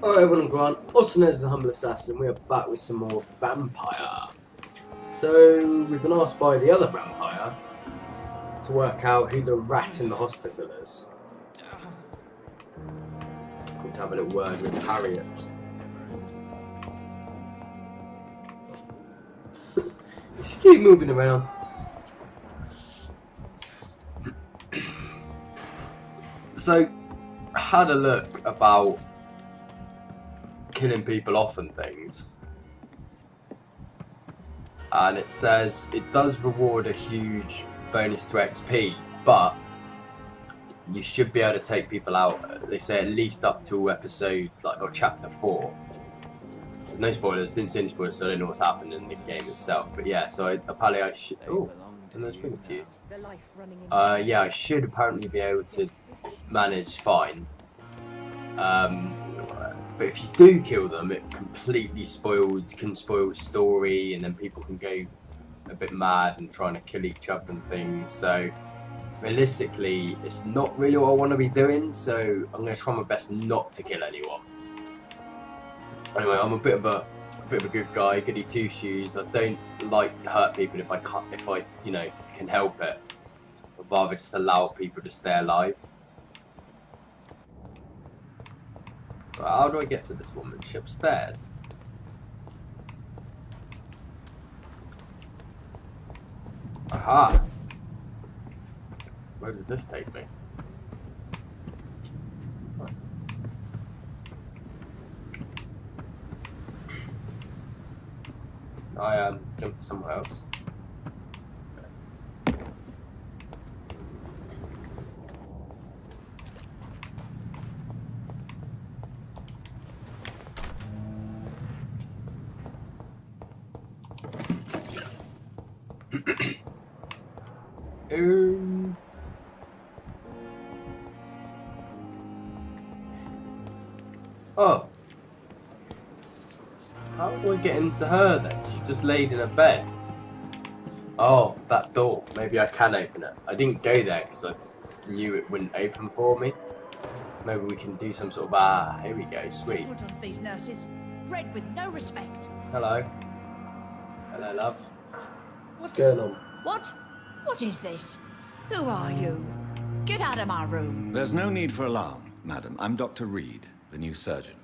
Alright everyone, I'm Grant, also known as the Humble Assassin, and we are back with some more Vampyr. So, we've been asked by the other Vampyr to work out who the rat in the hospital is. I'm going to have a little word with Harriet. You should keep moving around. So, I had a look about killing people off and things, and it says it does reward a huge bonus to XP, but you should be able to take people out. They say at least up to episode or chapter 4. There's no spoilers, didn't see any spoilers, so I don't know what's happened in the game itself. But yeah, so apparently I should. Oh, and let's bring it to you. Yeah, I should apparently be able to manage fine. But if you do kill them, it completely can spoil the story, and then people can go a bit mad and trying to kill each other and things. So realistically, it's not really what I want to be doing. So I'm going to try my best not to kill anyone. Anyway, I'm a bit of a good guy, goody two shoes. I don't like to hurt people if I can help it. I'd rather just allow people to stay alive. How do I get to this woman? Is she upstairs? Aha! Where does this take me? I jumped somewhere else. Oh. How do I get into her then? She's just laid in a bed. Oh, that door. Maybe I can open it. I didn't go there because I knew it wouldn't open for me. Maybe we can do some sort of here we go, sweet. These nurses, bred with no respect. Hello. Hello, love. What's going on? What is this? Who are you? Get out of my room. There's no need for alarm, madam. I'm Dr. Reid, the new surgeon.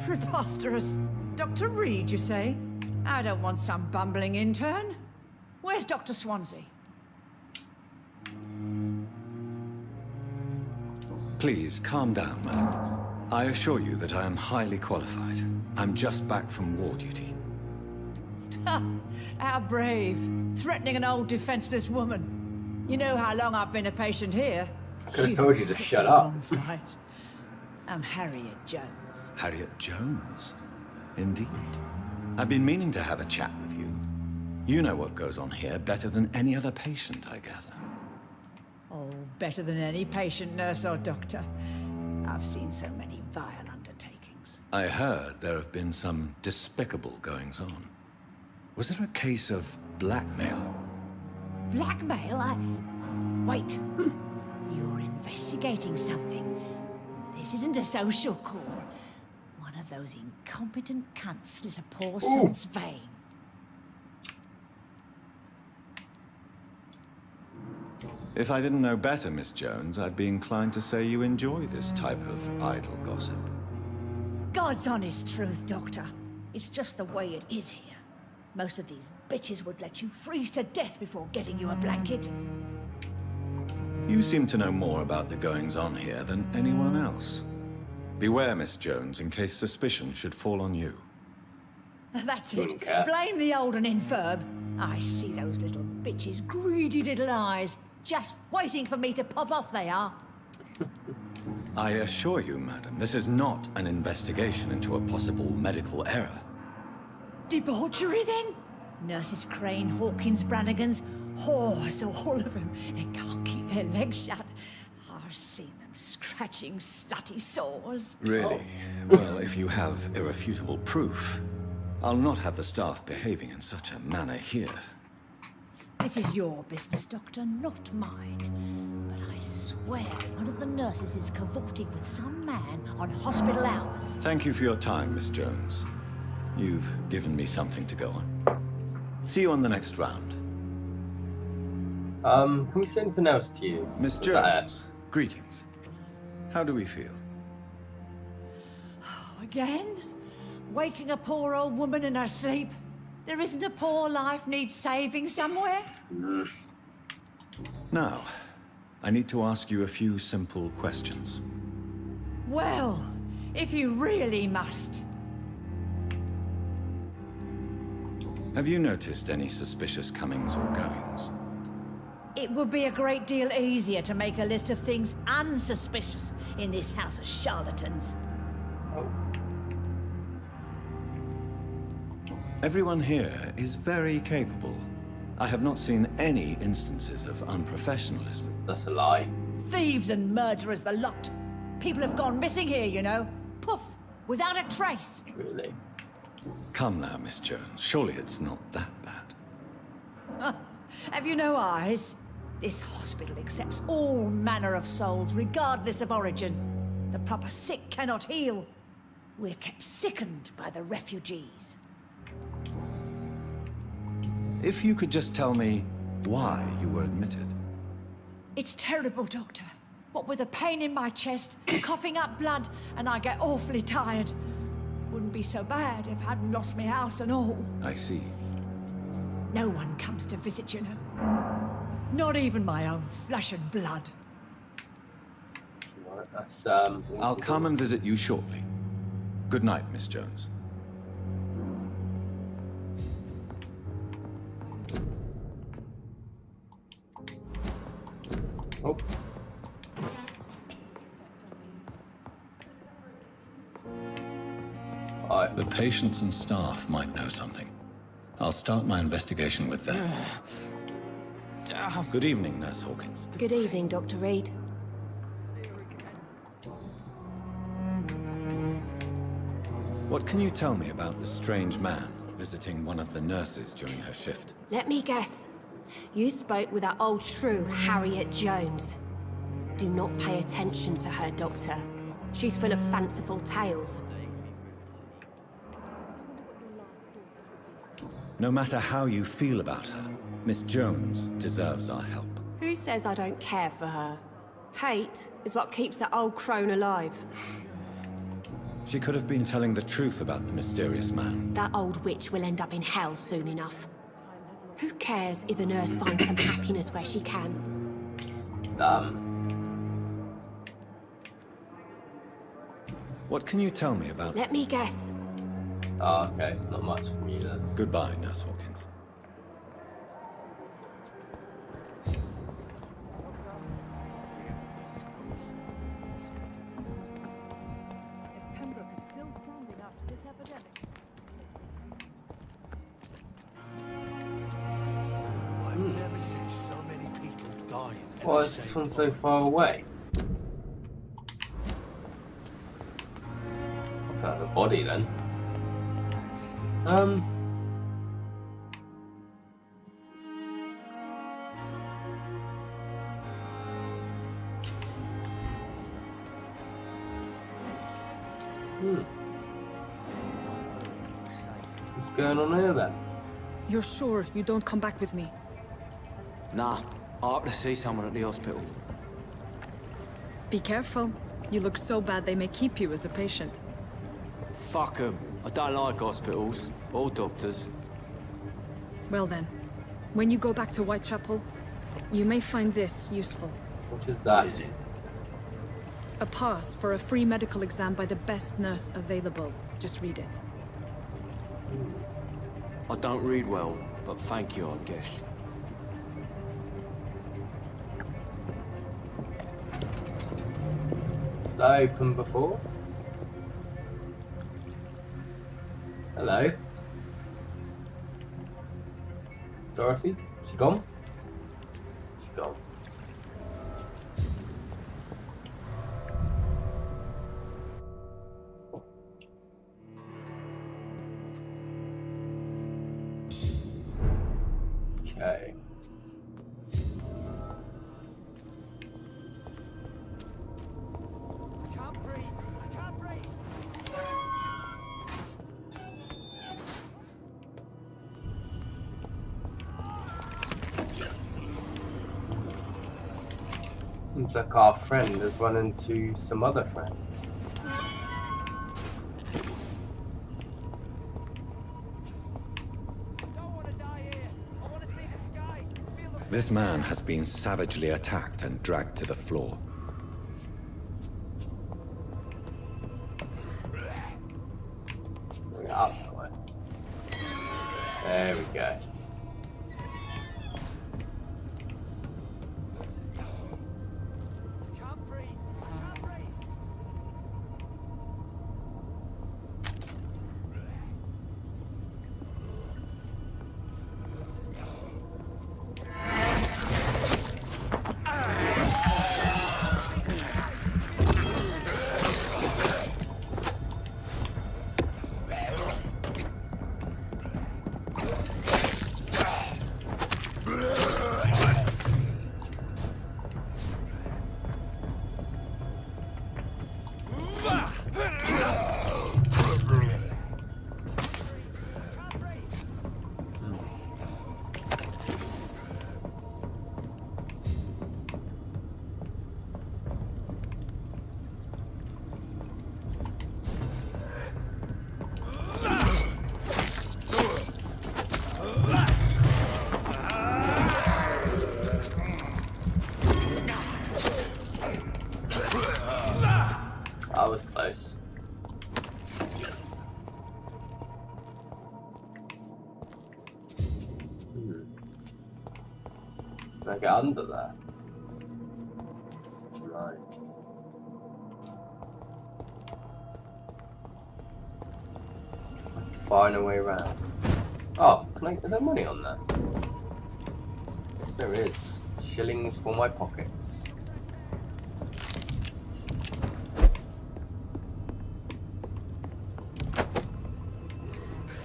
Preposterous. Dr. Reid, you say? I don't want some bumbling intern. Where's Dr. Swansea? Please, calm down, madam. I assure you that I am highly qualified. I'm just back from war duty. How brave. Threatening an old defenseless woman. You know how long I've been a patient here. I could have told you to shut up. Right. I'm Harriet Jones. Harriet Jones? Indeed. I've been meaning to have a chat with you. You know what goes on here better than any other patient, I gather. Oh, better than any patient, nurse or doctor. I've seen so many vile undertakings. I heard there have been some despicable goings-on. Was there a case of blackmail? Blackmail? Wait. You're investigating something. This isn't a social call. One of those incompetent cunts slit a poor soul's vein. If I didn't know better, Miss Jones, I'd be inclined to say you enjoy this type of idle gossip. God's honest truth, Doctor. It's just the way it is here. Most of these bitches would let you freeze to death before getting you a blanket. You seem to know more about the goings-on here than anyone else. Beware, Miss Jones, in case suspicion should fall on you. That's it. Blame the old and infirm. I see those little bitches' greedy little eyes. Just waiting for me to pop off, they are. I assure you, madam, this is not an investigation into a possible medical error. Debauchery, then? Nurses Crane, Hawkins, Brannigans, whores, all of them. They can't keep their legs shut. I've seen them scratching slutty sores. Really? Well, if you have irrefutable proof, I'll not have the staff behaving in such a manner here. This is your business, Doctor, not mine. But I swear one of the nurses is cavorting with some man on hospital hours. Thank you for your time, Miss Jones. You've given me something to go on. See you on the next round. Can we say anything else to you? Miss Jones, greetings. How do we feel? Again? Waking a poor old woman in her sleep? There isn't a poor life needs saving somewhere? Now, I need to ask you a few simple questions. Well, if you really must. Have you noticed any suspicious comings or goings? It would be a great deal easier to make a list of things unsuspicious in this house of charlatans. Oh. Everyone here is very capable. I have not seen any instances of unprofessionalism. That's a lie. Thieves and murderers, the lot. People have gone missing here, you know. Poof, without a trace. Really? Come now, Miss Jones. Surely it's not that bad. Have you no eyes? This hospital accepts all manner of souls, regardless of origin. The proper sick cannot heal. We're kept sickened by the refugees. If you could just tell me why you were admitted. It's terrible, Doctor. What with a pain in my chest, coughing up blood, and I get awfully tired. Wouldn't be so bad if I hadn't lost my house and all. I see. No one comes to visit, you know. Not even my own flesh and blood. Right, that's I'll come and visit you shortly. Good night, Miss Jones. Oh. Alright. The patients and staff might know something. I'll start my investigation with them. Good evening, Nurse Hawkins. Good evening, Dr. Reid. What can you tell me about the strange man visiting one of the nurses during her shift? Let me guess. You spoke with that old shrew, Harriet Jones. Do not pay attention to her, Doctor. She's full of fanciful tales. No matter how you feel about her, Miss Jones deserves our help. Who says I don't care for her? Hate is what keeps that old crone alive. She could have been telling the truth about the mysterious man. That old witch will end up in hell soon enough. Who cares if a nurse finds some happiness where she can? What can you tell me about... Let me guess. Oh, okay. Not much from you then. Goodbye, Nurse Hawkins. Why is this one so far away? I found a body then. What's going on here then? You're sure you don't come back with me? Nah, I have to see someone at the hospital. Be careful. You look so bad they may keep you as a patient. Fuck 'em. I don't like hospitals, or doctors. Well then, when you go back to Whitechapel, you may find this useful. What is that? What is it? A pass for a free medical exam by the best nurse available. Just read it. I don't read well, but thank you, I guess. Was that open before? Hello? Dorothy? She gone? She gone. Okay. Seems like our friend has run into some other friends. This man has been savagely attacked and dragged to the floor. Bring it up that way. There we go. That was close. Can I get under there? No. I have to find a way around. Oh, can I get the money on there? Yes, there is. Shillings for my pockets.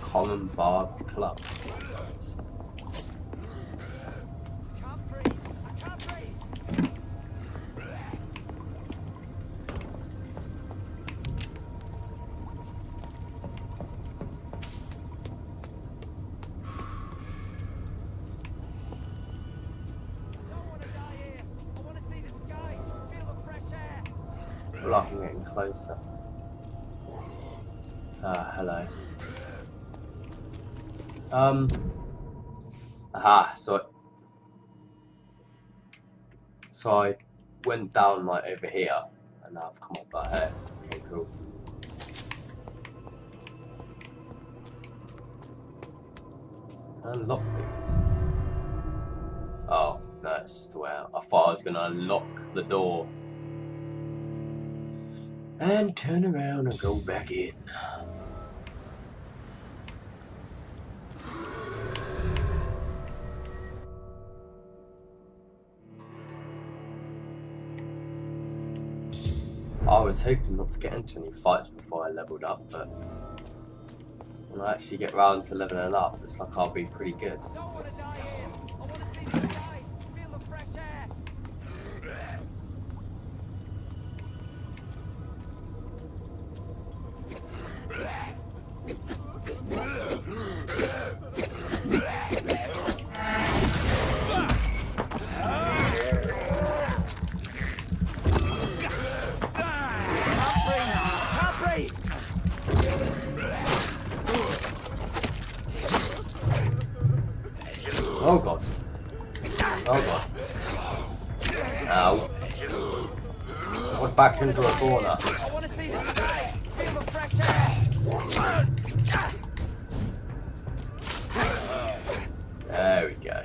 Common barbed club. Well, I'm getting closer. Ah, hello. Aha, so I went down like over here, and now I've come up that here. Okay, cool. Unlock these. Oh, no, it's just a way out. I thought I was gonna unlock the door and turn around and go back in. I was hoping not to get into any fights before I leveled up, but when I actually get round to leveling up, it's like I'll be pretty good. Don't want to die here. I want to see the sky, feel the fresh air. Oh god. Oh god. Ow. What's back into a corner? I want to see the sky, feel the fresh air. There we go.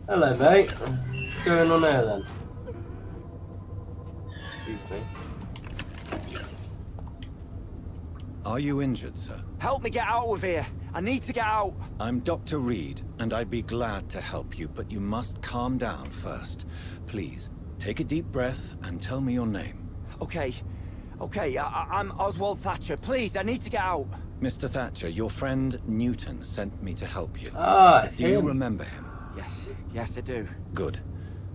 Hello mate. What's going on there then? Excuse me. Are you injured, sir? Help me get out of here. I need to get out. I'm Dr. Reid, and I'd be glad to help you, but you must calm down first. Please, take a deep breath and tell me your name. Okay. I'm Oswald Thatcher. Please, I need to get out. Mr. Thatcher, your friend Newton sent me to help you. Ah, it's Do you him. remember him? Yes, I do. Good.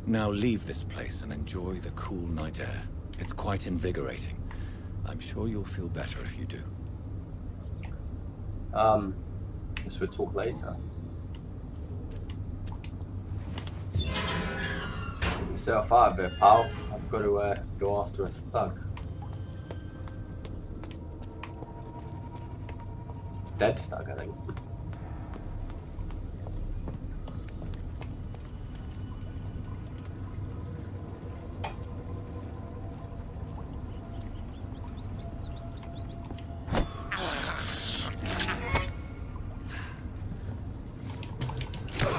Now leave this place and enjoy the cool night air. It's quite invigorating. I'm sure you'll feel better if you do. Guess we'll talk later. Get yourself out of here, pal. I've got to go after a thug. Dead thug, I think.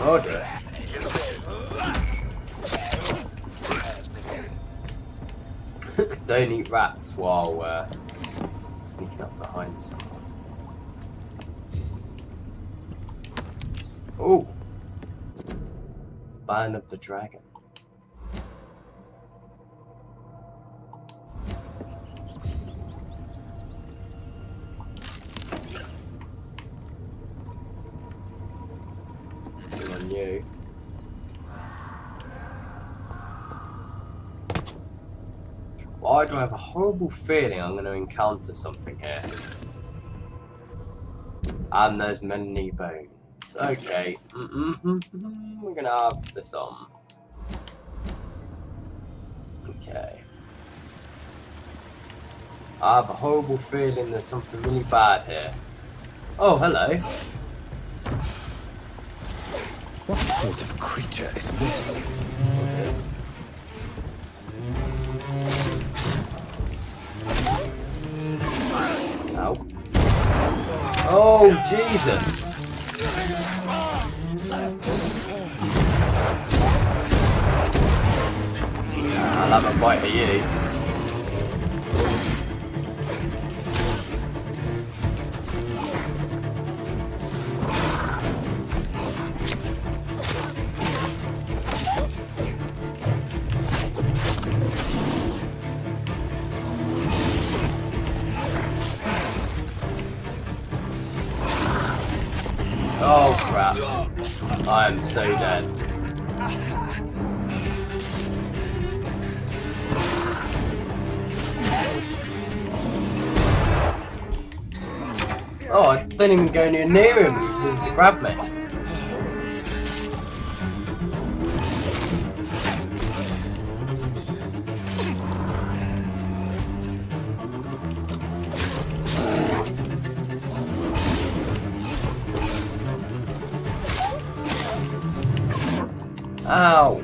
Oh dear. Don't eat rats while sneaking up behind someone. Oh! Band of the Dragon. Good on you. Why do I have a horrible feeling I'm going to encounter something here? And there's many bones. Okay. We're going to have this on. Okay. I have a horrible feeling there's something really bad here. Oh, hello. What sort of creature is this? Okay. Ow. Oh, Jesus! I'll have a bite of you. Oh crap. I am so dead. Oh, I didn't even go near him, he seems to grab me. Ow!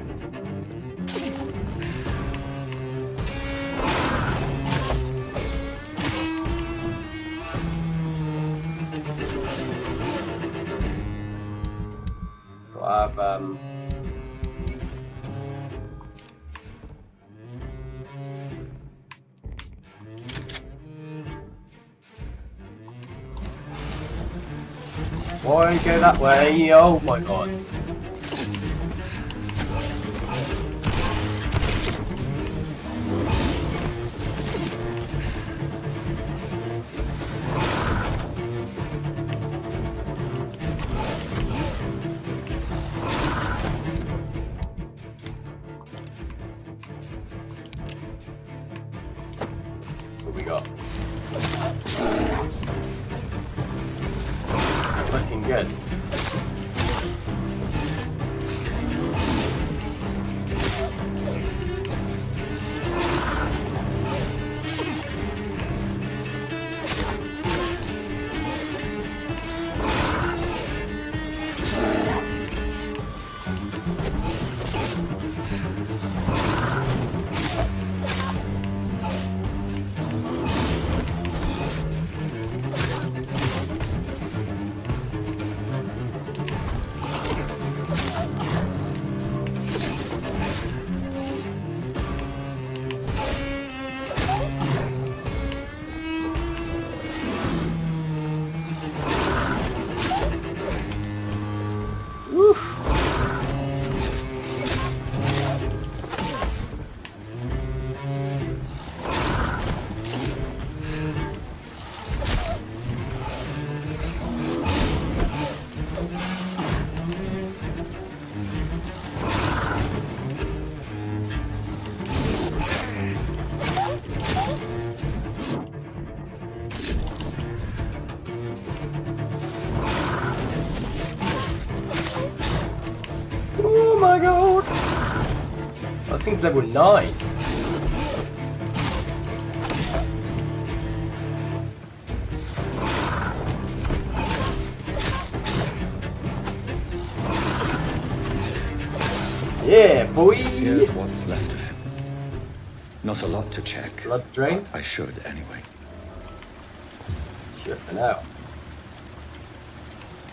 Do I have why go that way? Oh my god. What we got? Looking good. thing's level 9. Yeah, boy! Here's what's left of him. Not a lot to check. Blood drain? I should, anyway. Sure for now.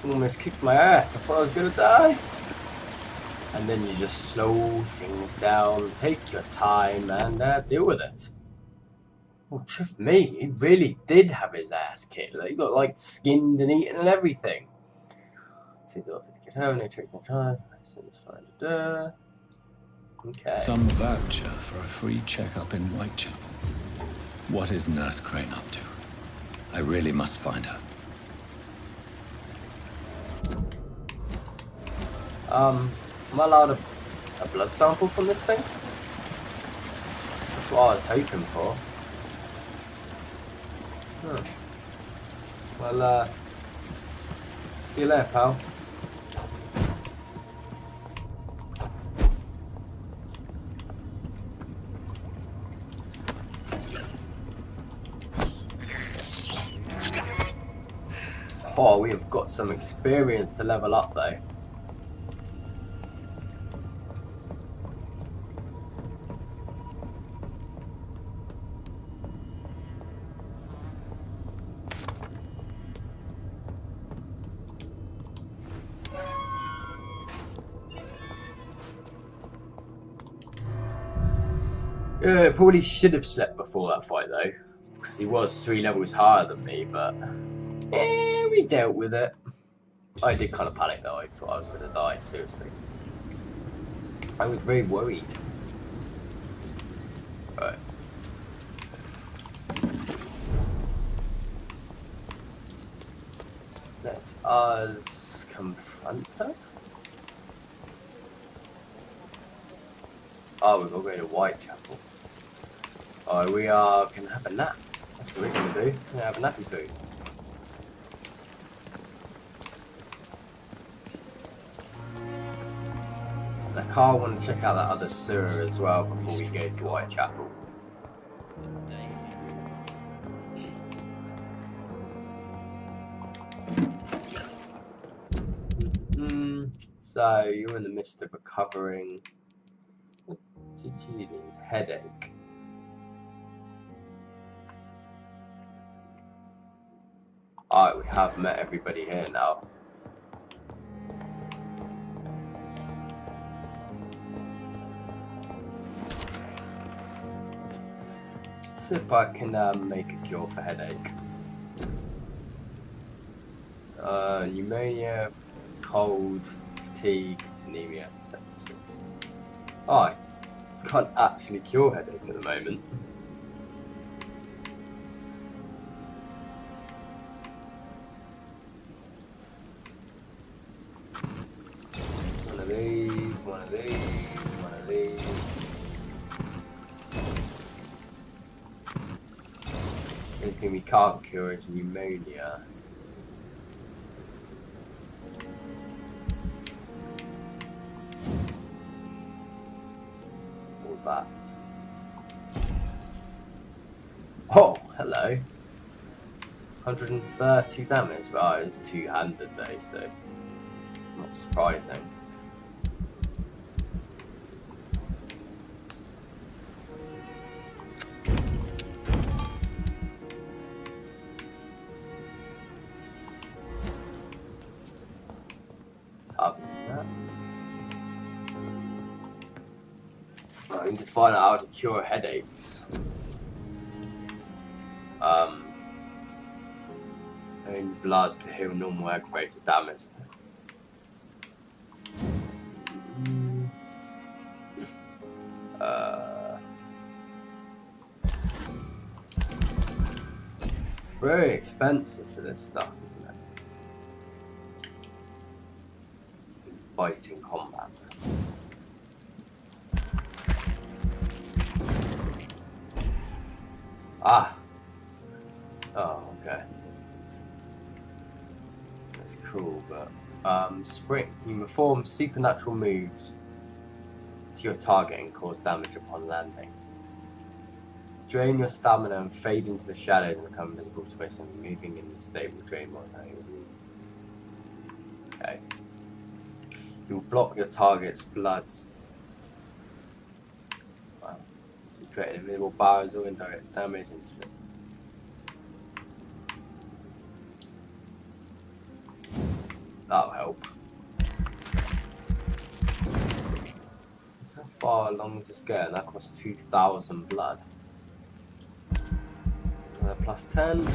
Almost kicked my ass. I thought I was gonna die. And then you just slow things down, take your time, and deal with it. Well, trust me, he really did have his ass kicked. Like, he got like skinned and eaten and everything. Take the offer to get home, no take some time. Okay. Some voucher for a free checkup in Whitechapel. What is Nurse Crane up to? I really must find her. Am I allowed a blood sample from this thing? That's what I was hoping for. Well, see you later, pal. Oh, we have got some experience to level up, though. Yeah, probably should have slept before that fight, though, because he was 3 levels higher than me, but we dealt with it. I did kind of panic, though. I thought I was going to die, seriously. I was very worried. Right. Let us confront her. Oh, we've got to go to Whitechapel. Oh, we are going to have a nap. That's what we're going to do. We're going to have a nappy poo. And I can't want to check out that other sewer as well before we go to Whitechapel. So, you're in the midst of recovering. What did you need? Headache. Alright, we have met everybody here now. See if I can make a cure for headache. Pneumonia, cold, fatigue, anemia, sepsis. Oh, I can't actually cure headache at the moment. One of these, one of these, one of these. The only thing we can't cure is pneumonia. All that. Oh, hello. 130 damage, but it's two-handed though, so not surprising. I need to find out how to cure headaches. Only blood to heal normal aggravated damage. Very expensive for this stuff, isn't it? Fighting combat. Ah. Oh, okay. That's cool, but spring. You perform supernatural moves to to your target and cause damage upon landing. Drain your stamina and fade into the shadows and become visible to most enemies. Moving in the stable drain mode. Okay. You'll block your target's blood. Wow. You create invisible bars or indirect damage into it. That'll help. So how far along is this going? That costs 2,000 blood. Plus 10.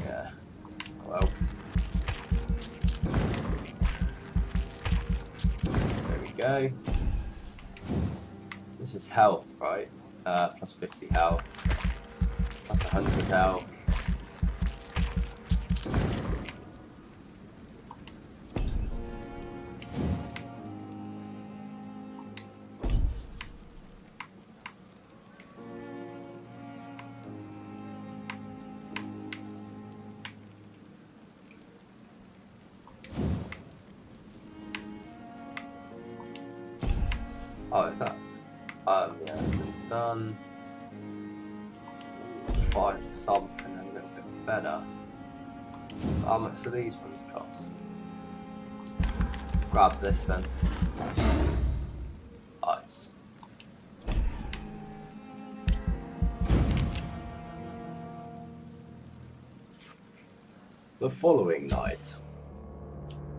Yeah. Well. There we go. This is health, right? Plus 50 health. Plus 100 health. Oh, is that? Yeah, it's been done. Find something a little bit better. How much do these ones cost? Grab this then. Nice. The following night.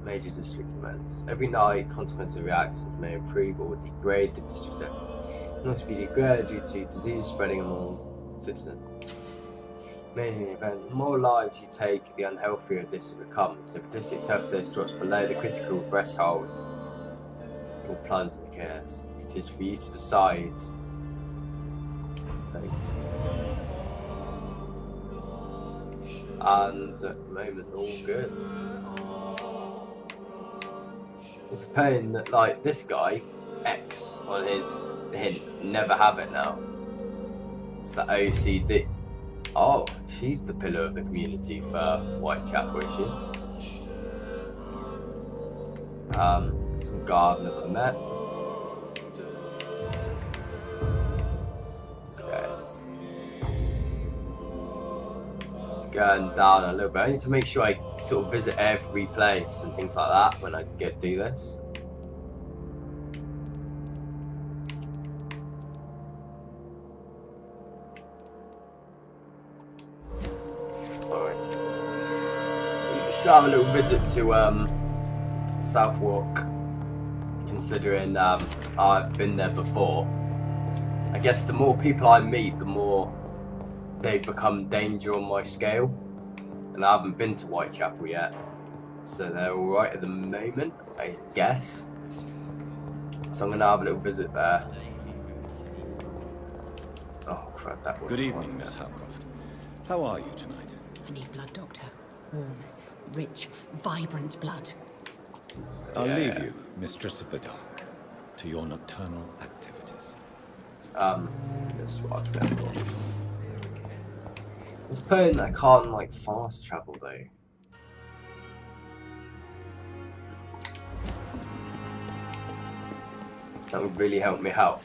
Major district events. Every night, consequences of reactions may improve or degrade the district. It must be degraded due to disease spreading among citizens. Major event. The more lives you take, the unhealthier a district becomes. If a district's health status drops below the critical threshold, it will plunge into chaos. It is for you to decide. Fate. And at the moment, all good. It's a pain that, like, this guy, X, on his hint, never have it now. It's the OCD. Oh, she's the pillar of the community for Whitechapel, is she? Some guard never met. Okay. It's going down a little bit. I need to make sure I sort of visit every place and things like that when I do this. Have a little visit to Southwark, considering I've been there before. I guess the more people I meet, the more they become danger on my scale, and I haven't been to Whitechapel yet, so they're alright at the moment, I guess. So I'm going to have a little visit there. Oh crap, that was... Good evening, Miss Howcroft. How are you tonight? I need blood, Doctor. Warm, rich, vibrant blood. I'll leave you, Mistress of the Dark, to your nocturnal activities. That's what I've been for. It's a pain that I can't, like, fast travel, though. That would really help me out.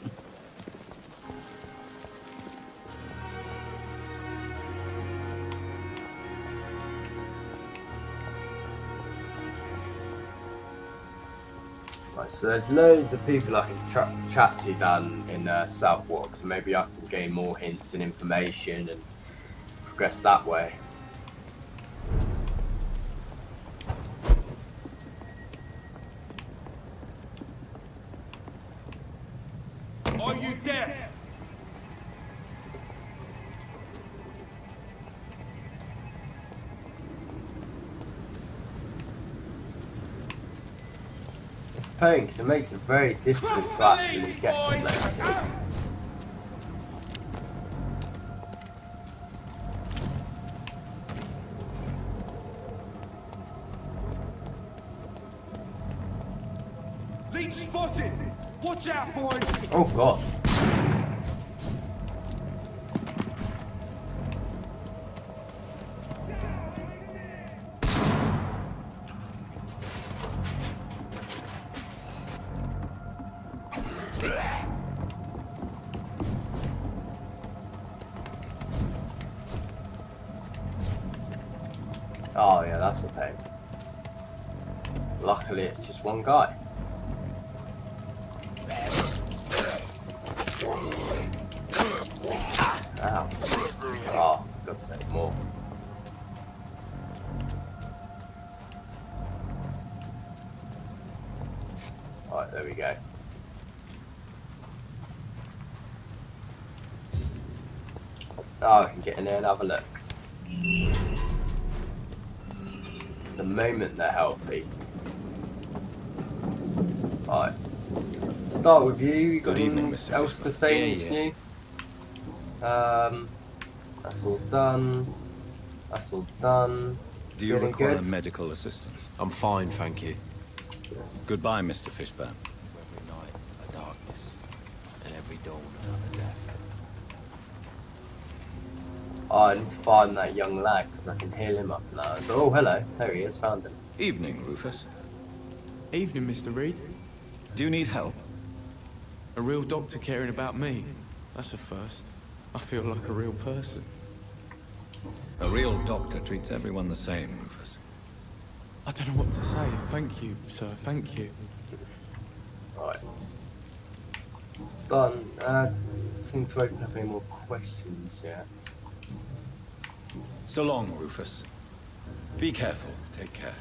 Right, so there's loads of people I can chat to down in Southwark, so maybe I can gain more hints and information and progress that way. Are you deaf? Pink, it makes it very difficult to actually get to places. Leech spotted! Watch out, boys! Oh god. Oh yeah, that's a pain. Luckily, it's just one guy. Ow. Oh, for God's sake, more. Alright, there we go. Oh, I can get in there and have a look. The moment they're healthy. Alright. Start with you. You got Good evening, anything Mr. else Fishman. to say Yeah, that's yeah. new? That's all done. That's all done. Do you Feeling require good? medical assistance? I'm fine, thank you. Goodbye, Mr. Fishburne. Every night, a darkness, and every dawn, another death. Oh, I need to find that young lad because I can heal him up now. So, oh, hello. There he is. Found him. Evening, Rufus. Evening, Mr. Reid. Do you need help? A real doctor caring about me. That's a first. I feel like a real person. A real doctor treats everyone the same, Rufus. I don't know what to say. Thank you, sir. Thank you. Right. Done. Seem to open up any more questions yet. So long, Rufus. Be careful. Take care.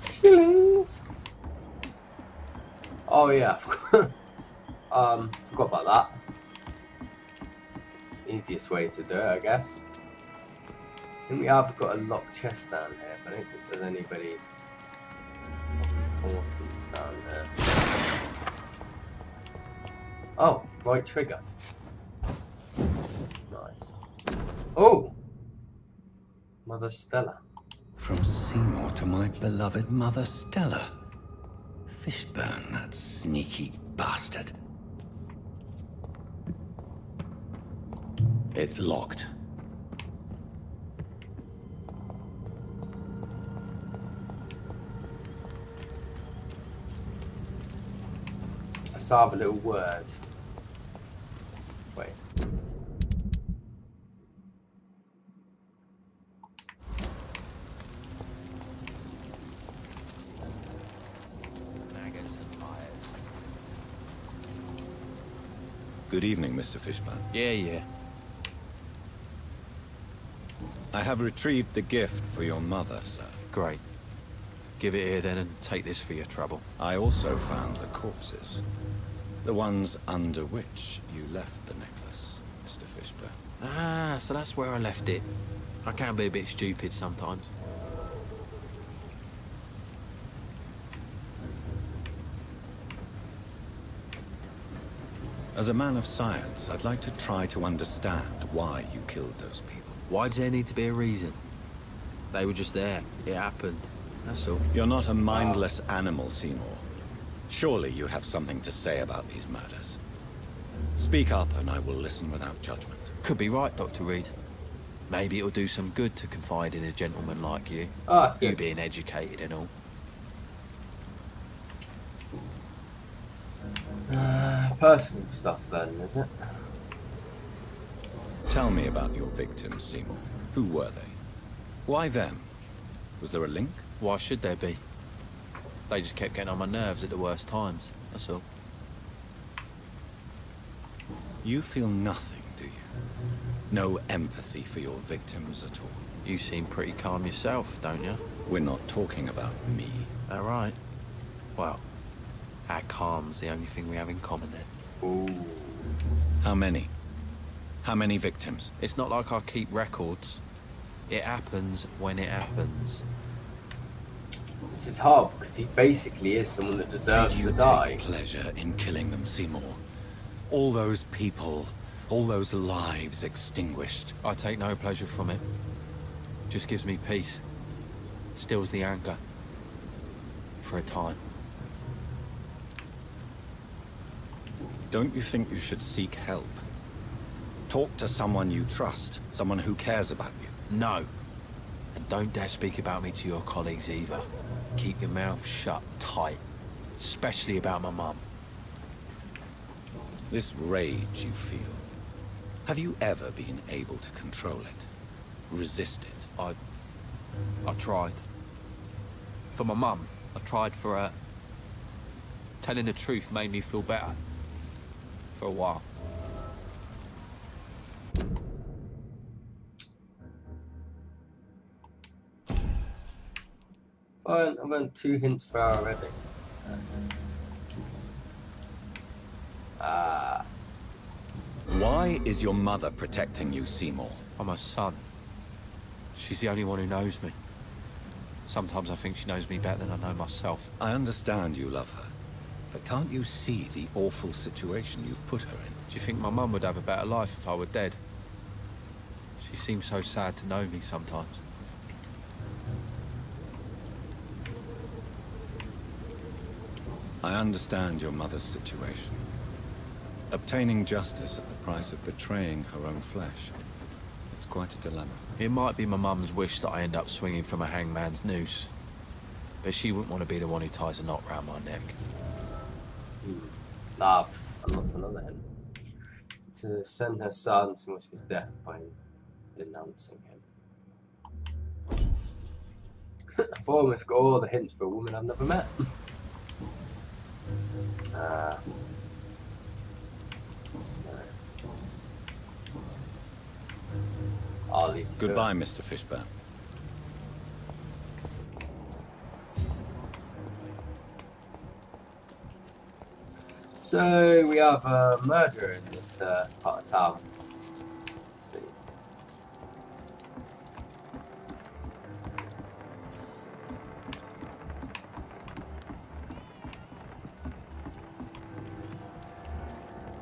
Feelings. Oh yeah. Forgot about that. Easiest way to do it, I guess. I think we have got a locked chest down here, but I don't think there's anybody of importance down there. Oh, right trigger. Nice. Oh! Mother Stella. From Seymour to my beloved mother Stella. Fishburne, that sneaky bastard. It's locked. Let's have a little word. Wait. Good evening, Mr. Fishburne. Yeah. I have retrieved the gift for your mother, sir. Great. Give it here then and take this for your trouble. I also found the corpses. The ones under which you left the necklace, Mr. Fishburne. Ah, so that's where I left it. I can be a bit stupid sometimes. As a man of science, I'd like to try to understand why you killed those people. Why does there need to be a reason? They were just there. It happened. That's all. You're not a mindless animal, Seymour. Surely you have something to say about these murders. Speak up and I will listen without judgment. Could be right, Dr. Reid. Maybe it'll do some good to confide in a gentleman like you. Ah, You good. being educated and all. Personal stuff then, is it? Tell me about your victims, Seymour. Who were they? Why them? Was there a link? Why should there be? They just kept getting on my nerves at the worst times. That's all. You feel nothing, do you? No empathy for your victims at all? You seem pretty calm yourself, don't you? We're not talking about me. That right? Well, our calm's the only thing we have in common then. Ooh. How many? How many victims? It's not like I keep records. It happens when it happens. This is hard because he basically is someone that deserves Did you to die. take pleasure in killing them, Seymour? All those people, all those lives extinguished. I take no pleasure from it. Just gives me peace. Stills the anger. For a time. Don't you think you should seek help? Talk to someone you trust, someone who cares about you. No. And don't dare speak about me to your colleagues either. Keep your mouth shut tight. Especially about my mum. This rage you feel, have you ever been able to control it? Resist it? I tried. For my mum, I tried for her. Telling the truth made me feel better. For a while. Fine, I've got 2 hints for her already. Why is your mother protecting you, Seymour? I'm her son. She's the only one who knows me. Sometimes I think she knows me better than I know myself. I understand you love her, but can't you see the awful situation you've put her in? Do you think my mum would have a better life if I were dead? She seems so sad to know me sometimes. I understand your mother's situation. Obtaining justice at the price of betraying her own flesh. It's quite a dilemma. It might be my mum's wish that I end up swinging from a hangman's noose. But she wouldn't want to be the one who ties a knot round my neck. Nah, and that's another hint. To send her son to much of his death by denouncing him. I've almost got all the hints for a woman I've never met. No. I'll leave. Goodbye, Mr. Fishburne. So we have a murderer in this part of town. Let's see.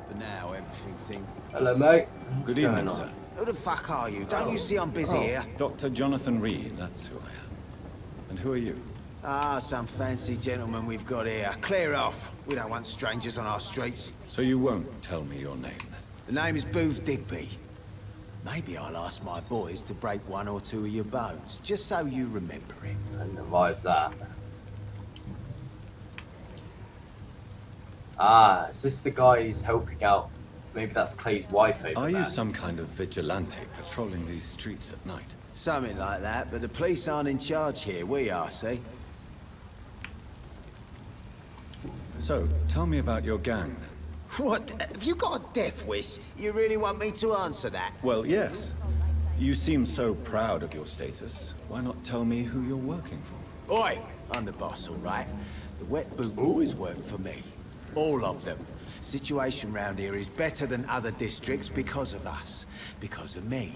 For now, everything seems... Hello, mate. Good What's evening, going sir. on? Who the fuck are you? Don't you see I'm busy here? Dr. Johnathon Reid, that's who I am. And who are you? Ah, some fancy gentleman we've got here. Clear off. We don't want strangers on our streets. So you won't tell me your name, then? The name is Booth Digby. Maybe I'll ask my boys to break 1 or 2 of your bones, just so you remember him. And why is that? Ah, is this the guy who's helping out? Maybe that's Clay's wife over Are there. you some kind of vigilante patrolling these streets at night? Something like that, but the police aren't in charge here. We are, see? So, tell me about your gang, then. What? Have you got a death wish? You really want me to answer that? Well, yes. You seem so proud of your status. Why not tell me who you're working for? Oi! I'm the boss, all right? The wet boot boys work for me. All of them. Situation round here is better than other districts because of us. Because of me.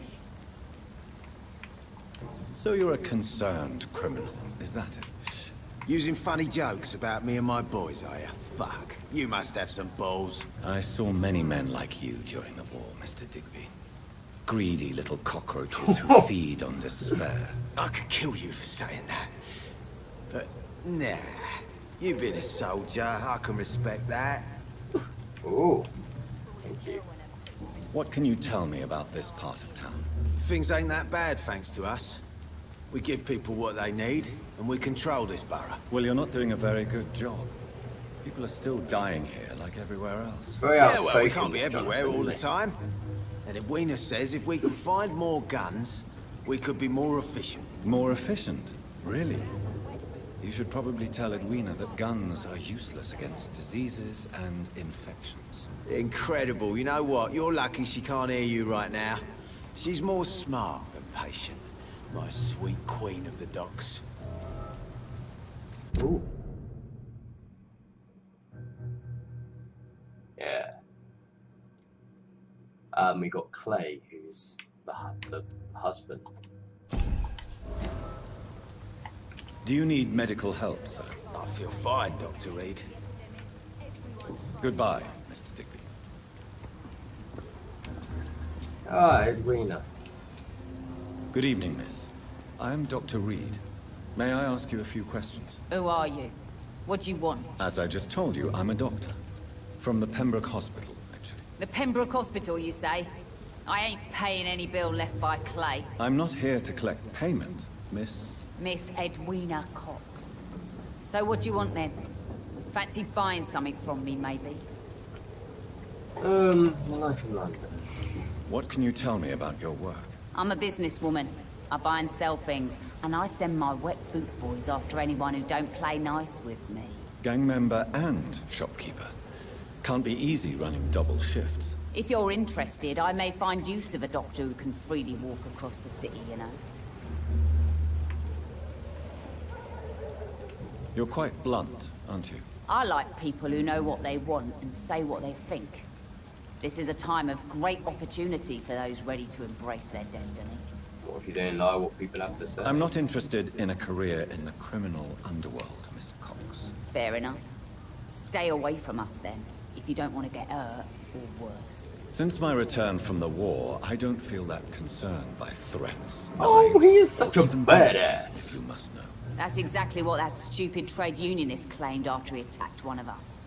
So you're a concerned criminal, is that it? Using funny jokes about me and my boys, are you? Fuck. You must have some balls. I saw many men like you during the war, Mr. Digby. Greedy little cockroaches who feed on despair. I could kill you for saying that. But, nah. You've been a soldier. I can respect that. Ooh, thank you. What can you tell me about this part of town? Things ain't that bad, thanks to us. We give people what they need, and we control this borough. Well, you're not doing a very good job. People are still dying here, like everywhere else. Very Yeah, well, we outspoken, can't be this everywhere Jonathan, all the isn't time. And Edwina says if we can find more guns, we could be more efficient. More efficient? Really? You should probably tell Edwina that guns are useless against diseases and infections. Incredible. You know what? You're lucky she can't hear you right now. She's more smart than patient. My sweet queen of the docks. Ooh. Yeah. We got Clay, who's the husband. Do you need medical help, sir? I feel fine, Dr. Reid. Goodbye, Mr. Digby. Ah, Edwina. Good evening, miss. I am Dr. Reid. May I ask you a few questions? Who are you? What do you want? As I just told you, I'm a doctor. From the Pembroke Hospital, actually. The Pembroke Hospital, you say? I ain't paying any bill left by Clay. I'm not here to collect payment, Miss... Miss Edwina Cox. So what do you want then? Fancy buying something from me, maybe? Life in London. What can you tell me about your work? I'm a businesswoman. I buy and sell things, and I send my wet boot boys after anyone who don't play nice with me. Gang member and shopkeeper. Can't be easy running double shifts. If you're interested, I may find use of a doctor who can freely walk across the city, you know. You're quite blunt, aren't you? I like people who know what they want and say what they think. This is a time of great opportunity for those ready to embrace their destiny. What if you don't like what people have to say? I'm not interested in a career in the criminal underworld, Miss Cox. Fair enough. Stay away from us then, if you don't want to get hurt or worse. Since my return from the war, I don't feel that concerned by threats. Oh, knives, he is such or a even bullets, badass. You must know. That's exactly what that stupid trade unionist claimed after he attacked one of us.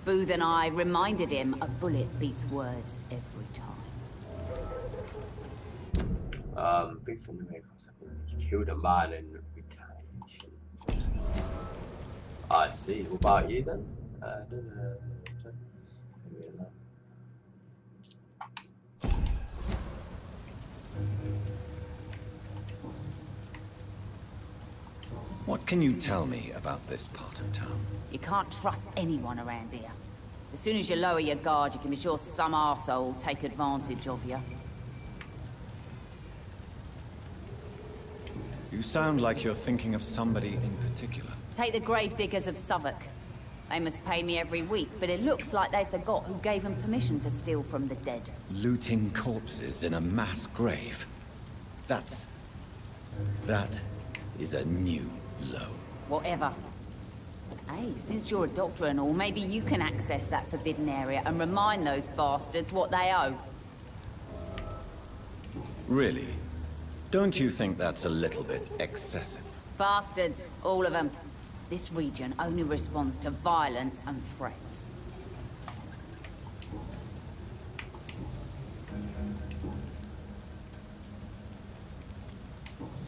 Booth and I reminded him a bullet beats words every time. Booth and he killed a man in retaliation. I see. What about you then? What can you tell me about this part of town? You can't trust anyone around here. As soon as you lower your guard, you can be sure some arsehole will take advantage of you. You sound like you're thinking of somebody in particular. Take the gravediggers of Southwark. They must pay me every week, but it looks like they forgot who gave them permission to steal from the dead. Looting corpses in a mass grave. That is a new low. Whatever. Hey, since you're a doctor and all, maybe you can access that forbidden area and remind those bastards what they owe. Really? Don't you think that's a little bit excessive? Bastards, all of them. This region only responds to violence and threats.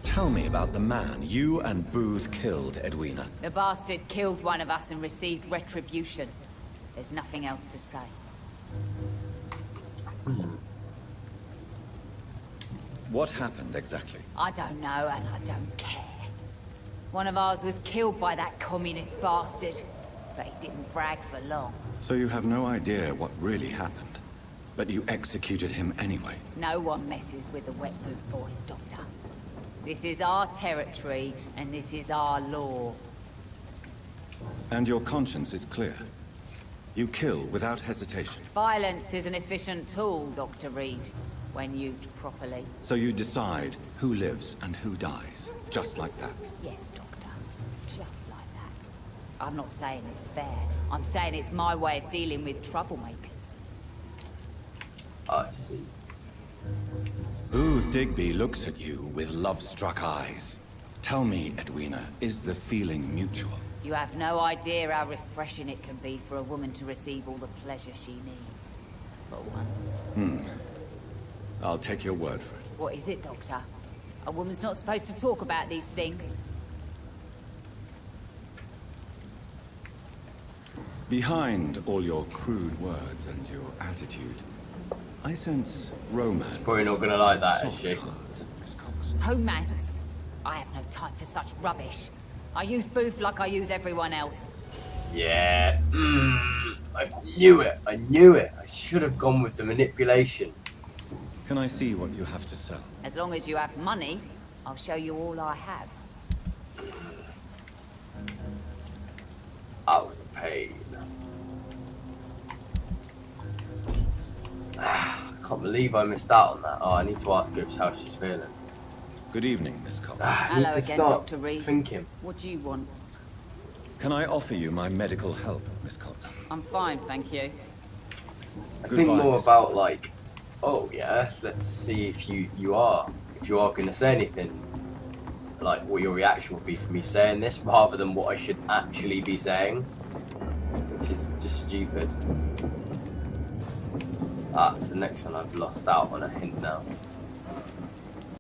Tell me about the man you and Booth killed, Edwina. The bastard killed one of us and received retribution. There's nothing else to say. What happened exactly? I don't know and I don't care. One of ours was killed by that communist bastard, but he didn't brag for long. So you have no idea what really happened, but you executed him anyway. No one messes with the wet boot boys, Doctor. This is our territory, and this is our law. And your conscience is clear. You kill without hesitation. Violence is an efficient tool, Dr. Reid, when used properly. So you decide who lives and who dies, just like that. Yes, Doctor. Just like that. I'm not saying it's fair. I'm saying it's my way of dealing with troublemakers. I see. Booth Digby looks at you with love-struck eyes. Tell me, Edwina, is the feeling mutual? You have no idea how refreshing it can be for a woman to receive all the pleasure she needs. For once. I'll take your word for it. What is it, Doctor? A woman's not supposed to talk about these things. Behind all your crude words and your attitude, I sense romance. Probably not gonna like that, is Soft she? heart, Miss Cox. Romance? I have no time for such rubbish. I use Booth like I use everyone else. Yeah. I knew it. I knew it. I should have gone with the manipulation. Can I see what you have to sell? As long as you have money, I'll show you all I have. I was a pain. I can't believe I missed out on that. Oh, I need to ask her how she's feeling. Good evening, Miss Cox. I need Hello to again, start Dr. Reid. Thinking. What do you want? Can I offer you my medical help, Miss Cox? I'm fine, thank you. I Goodbye, think more Miss about Cox. like, oh yeah, let's see if you are gonna say anything. Like what your reaction would be for me saying this, rather than what I should actually be saying. which is just stupid. Ah, it's the next one I've lost out on a hint now.